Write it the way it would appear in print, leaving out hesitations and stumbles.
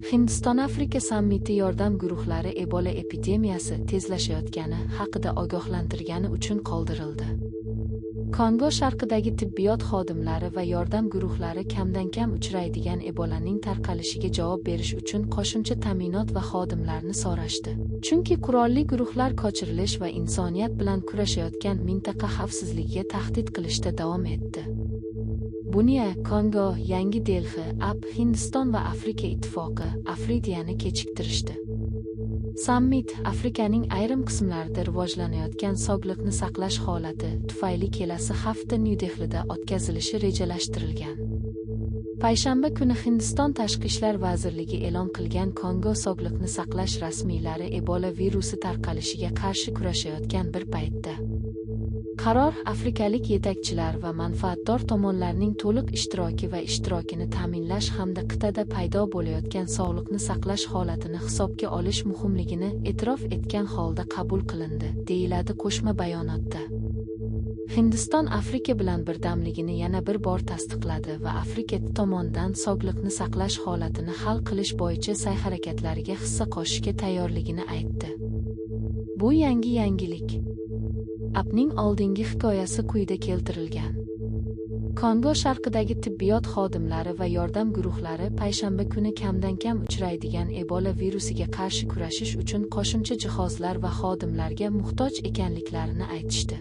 Hindiston-Afrika sammiti yordam guruhlari Ebola epidemiyasi tezlashayotgani haqida ogohlantirgani uchun qoldirildi. Kongo sharqidagi tibbiyot xodimlari va yordam guruhlari kamdan-kam uchraydigan Ebolaning tarqalishiga javob berish uchun qo'shimcha ta'minot va xodimlarni so'rashdi. Chunki qurolli guruhlar qochirilish va insoniyat bilan kurashayotgan mintaqa xavfsizligiga tahdid qilishda davom etdi. Buniya, Kongo, Yangi Delhi, Hindiston va Afrika ittifoqi Afridiyani kechiktirishdi. Sammit Afrikaning ayrim qismlarida rivojlanayotgan sog'liqni saqlash holati tufayli kelasi hafta Nyu-Dehlida o'tkazilishi rejalashtirilgan. Payshanba kuni Hindiston Tashqi ishlar vazirligi e'lon qilgan Kongo sog'liqni saqlash rasmiylari Ebola virusi tarqalishiga qarshi kurashayotgan bir paytda qaror afrikalik yetakchilar va manfaatdor tomonlarning to'liq ishtiroki va ishtirokini ta'minlash hamda qit'ada paydo bo'layotgan sog'liqni saqlash holatini hisobga olish muhimligini e'tirof etgan holda qabul qilindi, deyiladi qo'shma bayonotda. Hindiston Afrika bilan birdamligini yana bir bor tasdiqladi va Afrika tomonidan sog'liqni saqlash holatini hal qilish bo'yicha sa'y-harakatlariga hissa qo'shishga tayyorligini aytdi. Bu yangilik. Appning oldingi hikoyasi quyida keltirilgan. Kongo sharqidagi tibbiyot xodimlari va yordam guruhlari payshanba kuni kamdan-kam uchraydigan Ebola virusiga qarshi kurashish uchun qo'shimcha jihozlar va xodimlarga muhtoj ekanliklarini aytishdi.